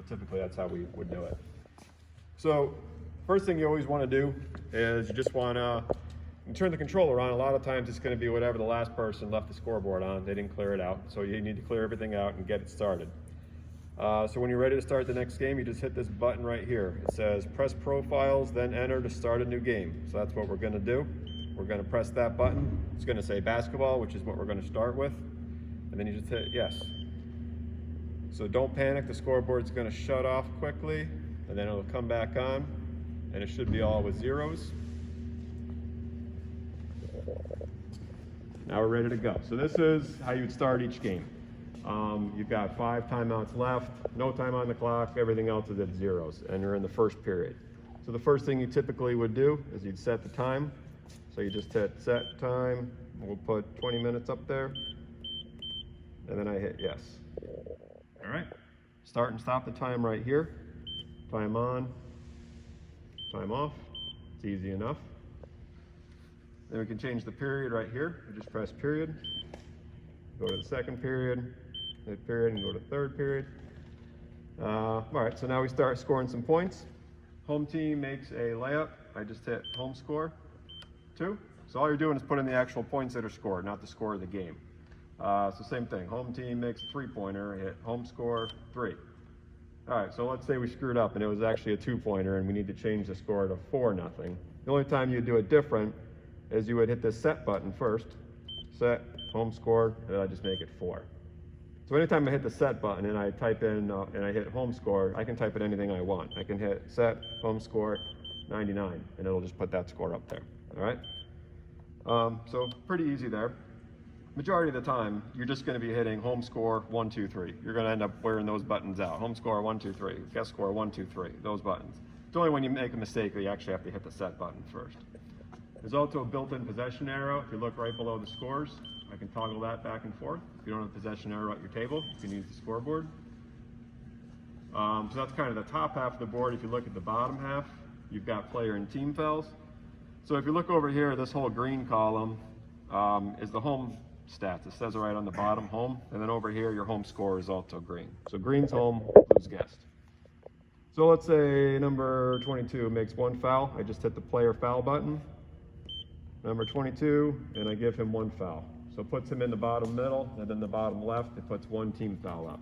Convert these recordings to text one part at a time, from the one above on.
typically that's how we would do it. So first thing you always want to do is you just want to turn the controller on. A lot of times it's going to be whatever the last person left the scoreboard on. They didn't clear it out. So you need to clear everything out and get it started. So when you're ready to start the next game, you just hit this button right here. It says press profiles, then enter to start a new game. So that's what we're going to do. We're going to press that button. It's going to say basketball, which is what we're going to start with. And then you just hit yes. So don't panic. The scoreboard's going to shut off quickly, and then it'll come back on, and it should be all with zeros. Now we're ready to go. So this is how you'd start each game. You've got 5 timeouts left, no time on the clock, everything else is at zeros, and you're in the first period. So the first thing you typically would do is you'd set the time. So you just hit set time, we'll put 20 minutes up there, and then I hit yes. All right, start and stop the time right here. Time on, time off, it's easy enough. Then we can change the period right here. We just press period, go to the second period, hit period, and go to third period. All right, so now we start scoring some points. Home team makes a layup. I just hit home score, 2. So all you're doing is putting the actual points that are scored, not the score of the game. So same thing, home team makes a 3-pointer, hit home score, 3. All right, so let's say we screwed up and it was actually a 2-pointer and we need to change the score to 4-0. The only time you do it different is you would hit this set button first, set, home score, and then I just make it 4. So anytime I hit the set button and I type in, and I hit home score, I can type in anything I want. I can hit set, home score, 99, and it'll just put that score up there, all right? So pretty easy there. Majority of the time, you're just going to be hitting home score 1, 2, 3. You're going to end up wearing those buttons out. Home score 1, 2, 3. Guest score 1, 2, 3. Those buttons. It's only when you make a mistake that you actually have to hit the set button first. There's also a built-in possession arrow. If you look right below the scores, I can toggle that back and forth. If you don't have a possession arrow at your table, you can use the scoreboard. So that's kind of the top half of the board. If you look at the bottom half, you've got player and team fouls. So if you look over here, this whole green column is the home stats. It says it right on the bottom, home, and then over here your home score is also green. So green's home, blue's guest. So let's say number 22 makes 1 foul. I just hit the player foul button. Number 22, and I give him 1 foul. So it puts him in the bottom middle, and then the bottom left, it puts 1 team foul up.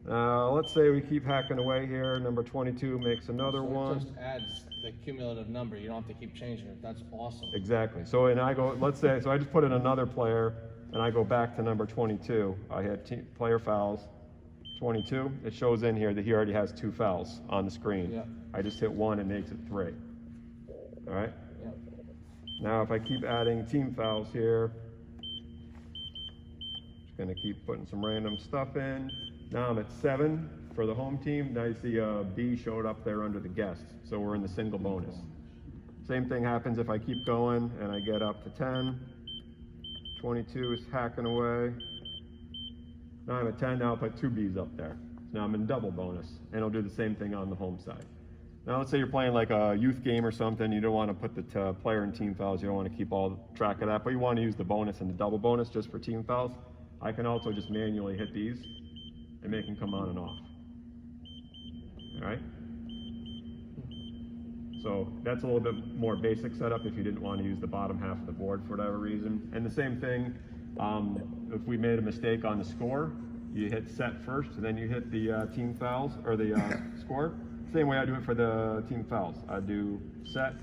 Let's say we keep hacking away here. Number 22 makes another one. It just adds the cumulative number. You don't have to keep changing it. That's awesome. Exactly. So and I go, let's say, so I just put in another player, and I go back to number 22. I hit player fouls, 22. It shows in here that he already has 2 fouls on the screen. Yep. I just hit 1, and makes it 3. All right? Yep. Now if I keep adding team fouls here, just gonna keep putting some random stuff in. Now I'm at 7 for the home team. Now you see B showed up there under the guest, so we're in the single bonus. Same thing happens if I keep going and I get up to 10. 22 is hacking away. Now I'm at 10, now I'll put 2 Bs up there. Now I'm in double bonus, and I'll do the same thing on the home side. Now let's say you're playing like a youth game or something, you don't want to put the player and team fouls, you don't want to keep all track of that, but you want to use the bonus and the double bonus just for team fouls. I can also just manually hit these and make them come on and off. All right? So that's a little bit more basic setup if you didn't want to use the bottom half of the board for whatever reason. And the same thing, if we made a mistake on the score, you hit set first, and then you hit the team fouls, or the score. Same way I do it for the team fouls. I do set,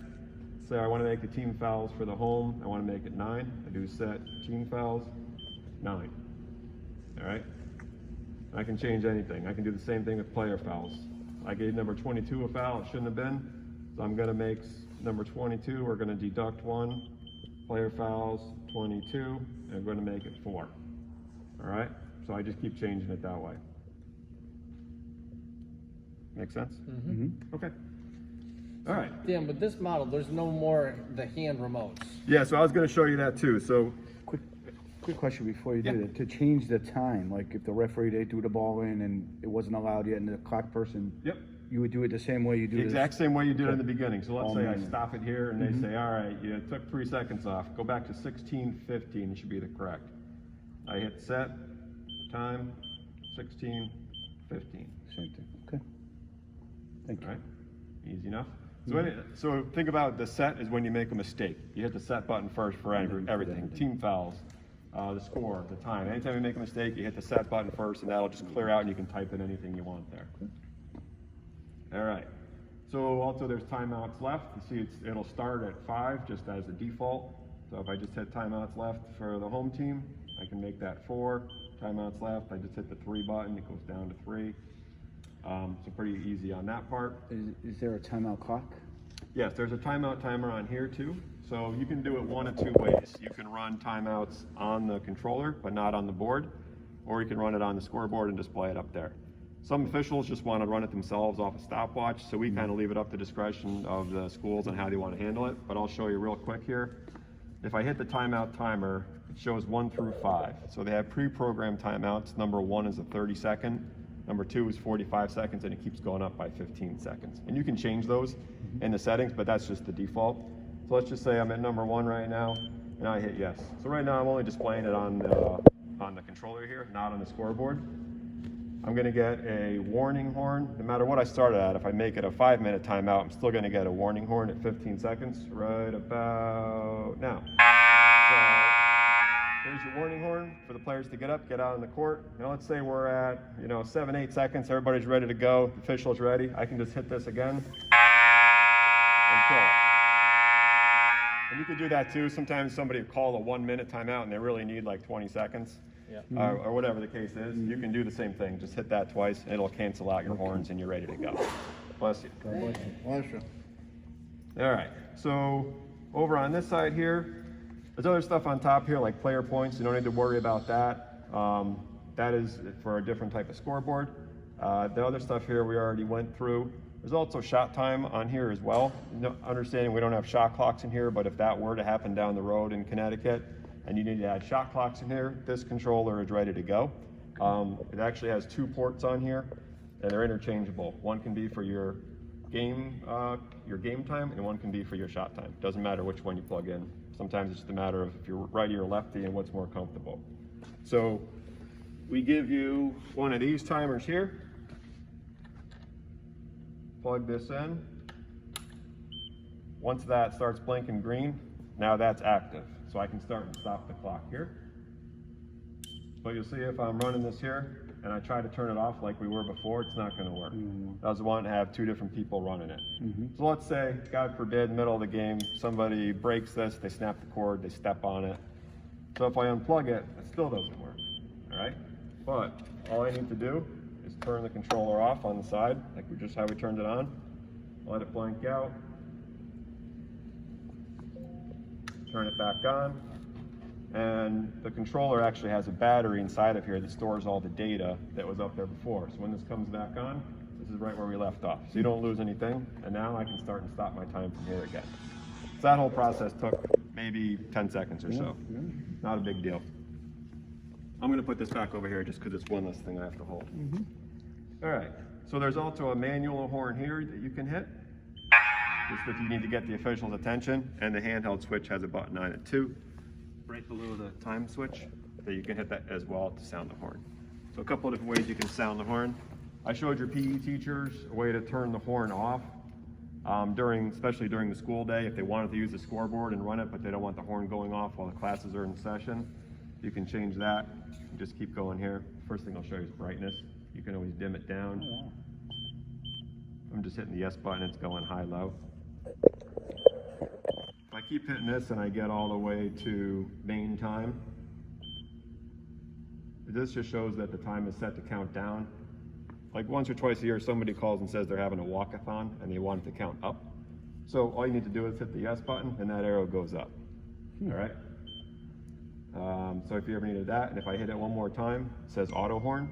say I want to make the team fouls for the home, I want to make it 9. I do set team fouls, 9. All right? I can change anything. I can do the same thing with player fouls. I gave number 22 a foul, it shouldn't have been. So I'm going to make number 22, we're going to deduct 1. Player fouls, 22, and we're going to make it 4. All right? So I just keep changing it that way. Make sense? Mm-hmm. Okay. All right. Dan, with this model, there's no more the hand remotes. Yeah, so I was going to show you that too. So Quick question before you do that. To change the time, like if the referee, they threw the ball in and it wasn't allowed yet, and the clock person, yep, you would do it the same way you do the this? exact same way you did in the beginning. So let's say I manual. stop it here and they say, all right, you took 3 seconds off. Go back to 16:15, it should be the correct. I hit set, time, 16:15. Same thing. All right, easy enough. So think about the set is when you make a mistake. You hit the set button first for everything. Team fouls, the score, the time. Anytime you make a mistake, you hit the set button first, and that'll just clear out, and you can type in anything you want there. All right. So also there's timeouts left. You see it'll start at 5 just as a default. So if I just hit timeouts left for the home team, I can make that 4. Timeouts left, I just hit the 3 button, it goes down to 3. So pretty easy on that part. Is there a timeout clock? Yes, there's a timeout timer on here too. So you can do it one of 2 ways. You can run timeouts on the controller, but not on the board, or you can run it on the scoreboard and display it up there. Some officials just want to run it themselves off a stopwatch, so we kind of leave it up to discretion of the schools on how they want to handle it, but I'll show you real quick here. If I hit the timeout timer, it shows 1 through 5. So they have pre-programmed timeouts. Number 1 is a 30-second, number 2 is 45 seconds, and it keeps going up by 15 seconds. And you can change those in the settings, but that's just the default. So let's just say I'm at number 1 right now, and I hit yes. So right now I'm only displaying it on the controller here, not on the scoreboard. I'm going to get a warning horn. No matter what I started at, if I make it a 5-minute timeout, I'm still going to get a warning horn at 15 seconds right about now. So there's your warning horn for the players to get up, get out on the court. Now let's say we're at 7-8 seconds. Everybody's ready to go. The official's ready. I can just hit this again and kill it. And you can do that too. Sometimes somebody will call a 1-minute timeout and they really need like 20 seconds. Yeah. Or whatever the case is, you can do the same thing. Just hit that twice, and it'll cancel out your horns, and you're ready to go. Bless you. Bless you. All right. So over on this side here, there's other stuff on top here, like player points. You don't need to worry about that. That is for a different type of scoreboard. The other stuff here we already went through. There's also shot time on here as well. Understanding we don't have shot clocks in here, but if that were to happen down the road in Connecticut, and you need to add shot clocks in here, this controller is ready to go. It actually has 2 ports on here, and they're interchangeable. One can be for your game time, and one can be for your shot time. Doesn't matter which one you plug in. Sometimes it's just a matter of if you're righty or lefty and what's more comfortable. So we give you one of these timers here. Plug this in. Once that starts blinking green, now that's active. So I can start and stop the clock here. But you'll see if I'm running this here and I try to turn it off like we were before, it's not going to work. I was wanting to have 2 different people running it. So let's say, God forbid, middle of the game, somebody breaks this, they snap the cord, they step on it. So if I unplug it, it still doesn't work. All right? But all I need to do is turn the controller off on the side, like just how we turned it on. Let it blank out. Turn it back on, and the controller actually has a battery inside of here that stores all the data that was up there before. So when this comes back on, this is right where we left off. So you don't lose anything, and now I can start and stop my time from here again. So that whole process took maybe 10 seconds or so. Not a big deal. I'm going to put this back over here just because it's one less thing I have to hold. All right, so there's also a manual horn here that you can hit. Just if you need to get the official's attention, and the handheld switch has a button on it too, right below the time switch, that you can hit that as well to sound the horn. So a couple of different ways you can sound the horn. I showed your PE teachers a way to turn the horn off, especially during the school day, if they wanted to use the scoreboard and run it, but they don't want the horn going off while the classes are in session. You can change that. You just keep going here. First thing I'll show you is brightness. You can always dim it down. I'm just hitting the yes button, it's going high-low. If I keep hitting this and I get all the way to main time, this just shows that the time is set to count down. Like once or twice a year, somebody calls and says they're having a walkathon and they want it to count up. So all you need to do is hit the yes button and that arrow goes up. All right? So if you ever needed that, and if I hit it one more time, it says auto horn,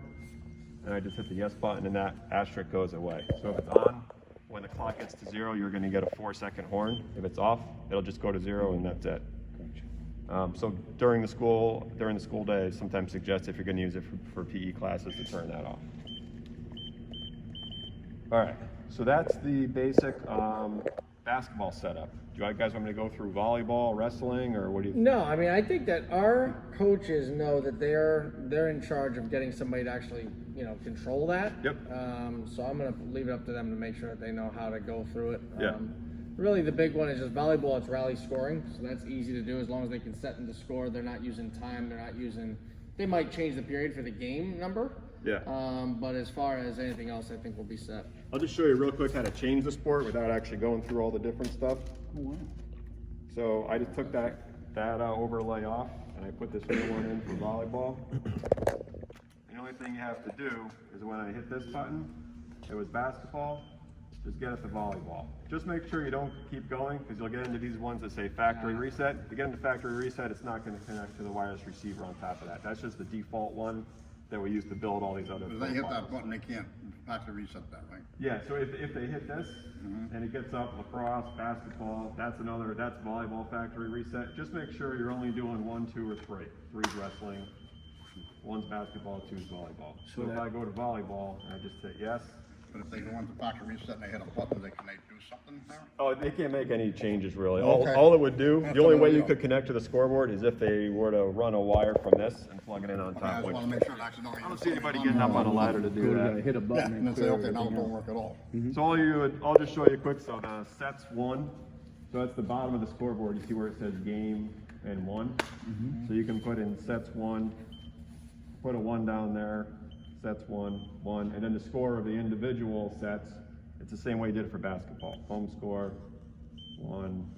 and I just hit the yes button and that asterisk goes away. So if it's on, when the clock gets to 0, you're going to get a 4-second horn. If it's off, it'll just go to 0 and that's it. So during the school day, I sometimes suggest if you're going to use it for PE classes to turn that off. All right, so that's the basic basketball setup. Do you guys want me to go through volleyball, wrestling, or what do you? No, I mean, I think that our coaches know that they're in charge of getting somebody to actually, control that. Yep. So I'm gonna leave it up to them to make sure that they know how to go through it. Yeah. Really, the big one is just volleyball. It's rally scoring, so that's easy to do as long as they can set in the score. They're not using time. They might change the period for the game number. Yeah. But as far as anything else, I think we'll be set. I'll just show you real quick how to change the sport without actually going through all the different stuff. Oh, wow. So I just took that overlay off and I put this new one in for volleyball. The only thing you have to do is when I hit this button, it was basketball, just get it to volleyball. Just make sure you don't keep going because you'll get into these ones that say factory reset. If you get into factory reset, it's not going to connect to the wireless receiver on top of that. That's just the default one that we use to build all these other If they hit profiles. that button, they can't factory reset that, right? Yeah, so if they hit this and it gets up lacrosse, basketball, that's volleyball factory reset. Just make sure you're only doing 1, 2, or 3. 3's wrestling, 1's basketball, 2's volleyball. So if I go to volleyball and I just hit yes. But if they go into factory reset and they hit a button, can they do something there? Oh, they can't make any changes really. Okay. All it would do, That's the only way what I you know. could connect to the scoreboard is if they were to run a wire from this and plug it in on I top. just Which want to make sure it accidentally. I don't see anybody getting up on a ladder to do that. Hit a Yeah, button and then say, clear okay, now it everything don't out. work at all. So I'll just show you quick. So the sets 1, so that's the bottom of the scoreboard. You see where it says game and 1. So you can put in sets 1, put a 1 down there, sets 1, 1, and then the score of the individual sets. It's the same way you did it for basketball. Home score 1,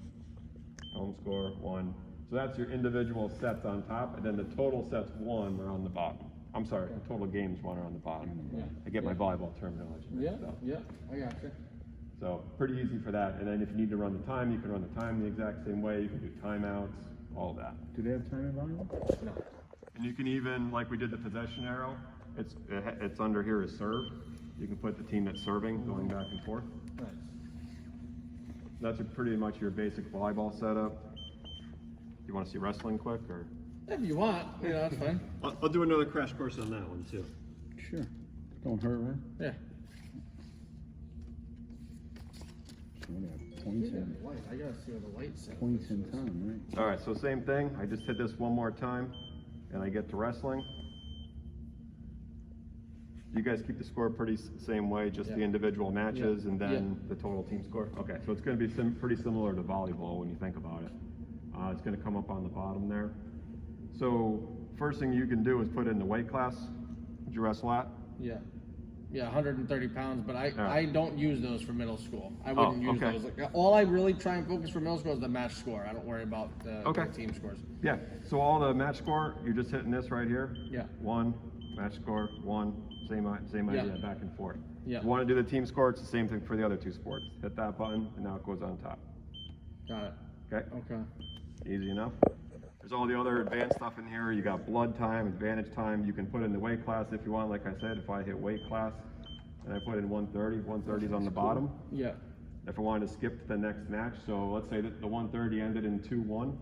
home score 1. So that's your individual sets on top, and then the total sets 1 are on the bottom. I'm sorry, the total games 1 are on the bottom. Yeah. I get my volleyball terminology mixed up. Yeah, I got you. So pretty easy for that. And then if you need to run the time, you can run the time the exact same way. You can do timeouts, all that. Do they have time in volleyball? No. And you can even, like we did the possession arrow, it's under here is serve. You can put the team that's serving, going back and forth. Nice. That's pretty much your basic volleyball setup. You want to see wrestling quick, or? If you want, that's fine. I'll do another crash course on that one too. Sure. Don't hurt, right? Yeah. So we got points in, I gotta see what the light says. points in time, right? All right, so same thing. I just hit this one more time, and I get to wrestling. You guys keep the score pretty same way, just the Yeah. individual matches Yeah. and then the total team score? Okay, so it's going to be pretty similar to volleyball when you think about it. It's going to come up on the bottom there. So first thing you can do is put in the weight class. Did you wrestle at? Yeah. Yeah, 130 pounds, but I Yeah. I don't use those for middle school. I wouldn't use okay. those. Like, all I really try and focus for middle school is the match score. I don't worry about the team scores. Yeah, so all the match score, you're just hitting this right here. Yeah. 1, match score, 1, same idea, Yeah. back and forth. Yeah. If you want to do the team score, it's the same thing for the other 2 sports. Hit that button, and now it goes on top. Got it. Okay? Okay. Easy enough. There's all the other advanced stuff in here. You got blood time, advantage time. You can put in the weight class if you want. Like I said, if I hit weight class and I put in 130 is on the bottom. Yeah. If I wanted to skip to the next match, so let's say that the 130 ended in 2-1.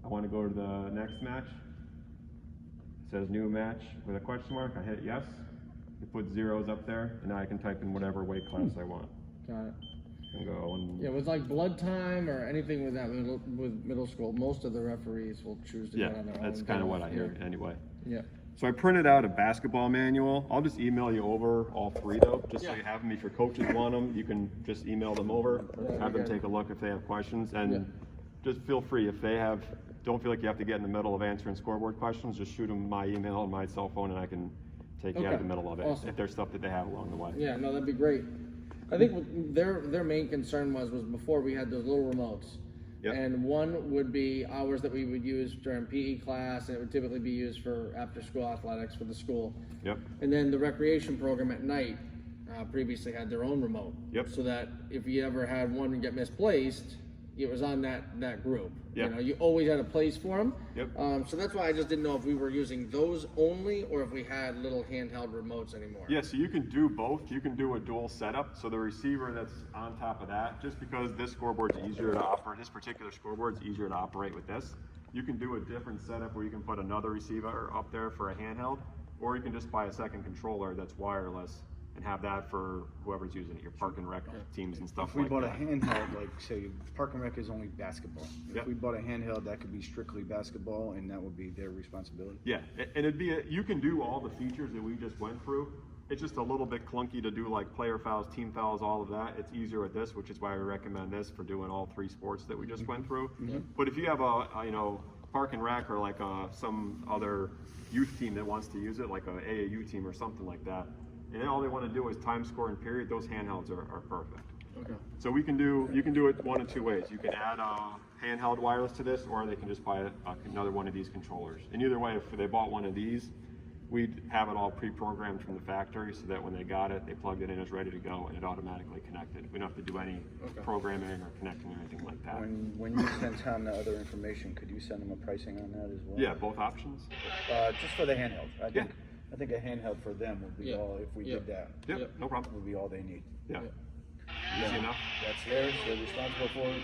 I want to go to the next match. It says new match with a question mark. I hit yes. It puts zeros up there, and now I can type in whatever weight class I want. Got it. And go and Yeah, with like blood time or anything with that with middle school, most of the referees will choose to yeah, go on their own. that's kind of what I hear anyway. Yeah. So I printed out a basketball manual. I'll just email you over all 3 though, just so Yeah. you have them. If your coaches want them, you can just email them over, Yeah, have them okay. take a look if they have questions, and Yeah. just feel free if they have. Don't feel like you have to get in the middle of answering scoreboard questions. Just shoot them my email and my cell phone, and I can take you out of Okay. the middle of it Awesome. if there's stuff that they have along the way. Yeah, no, that'd be great. I think what their main concern was before we had those little remotes. Yep. And one would be hours that we would use during PE class, and it would typically be used for after-school athletics for the school. Yep. And then the recreation program at night previously had their own remote. Yep. So that if you ever had one get misplaced, it was on that group. Yep. You always had a place for them. Yep. So that's why I just didn't know if we were using those only or if we had little handheld remotes anymore. Yeah, so you can do both. You can do a dual setup. So the receiver that's on top of that, just because this scoreboard's easier to operate, this particular scoreboard's easier to operate with this, you can do a different setup where you can put another receiver up there for a handheld, or you can just buy a second controller that's wireless and have that for whoever's using it, your park and rec teams and stuff If we like bought a that. handheld, like say Park and Rec is only basketball. Yep. If we bought a handheld, that could be strictly basketball, and that would be their responsibility. Yeah, and it'd be, you can do all the features that we just went through. It's just a little bit clunky to do like player fouls, team fouls, all of that. It's easier with this, which is why we recommend this for doing all 3 sports that we just went through. But if you have a park and rec or like some other youth team that wants to use it, like a AAU team or something like that, and all they want to do is time, score, and period, those handhelds are perfect. Okay. So you can do it one of 2 ways. You can add handheld wireless to this, or they can just buy another one of these controllers. And either way, if they bought one of these, we'd have it all pre-programmed from the factory so that when they got it, they plugged it in, it's ready to go, and it automatically connected. We don't have to do any programming or connecting or anything like that. When you send Tom the other information, could you send him a pricing on that as well? Yeah, both options. Just for the handheld. I think a handheld for them would be all, if we did that, Yep, no problem. would be all they need. Yeah. Easy enough. That's theirs, they're responsible for it.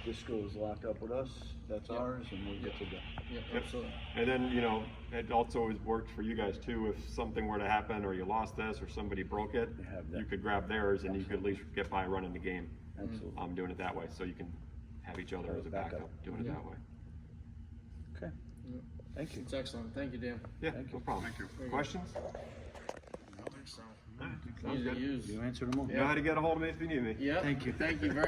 This school is locked up with us, that's ours, and we get to go. Yeah, Yep. absolutely. And then, it also has worked for you guys too. If something were to happen or you lost this or somebody broke it, You have that. you could grab theirs and you could at least get by running the game. Absolutely. Doing it that way, so you can have each other as a backup, doing it that way. Okay, thank you. It's excellent. Thank you, Dan. Yeah, no problem. Thank you. Questions? So, All right, sounds easy to good. use. You answered them all. You know how to get a hold of me if you need me. Yep. Thank you. Thank you very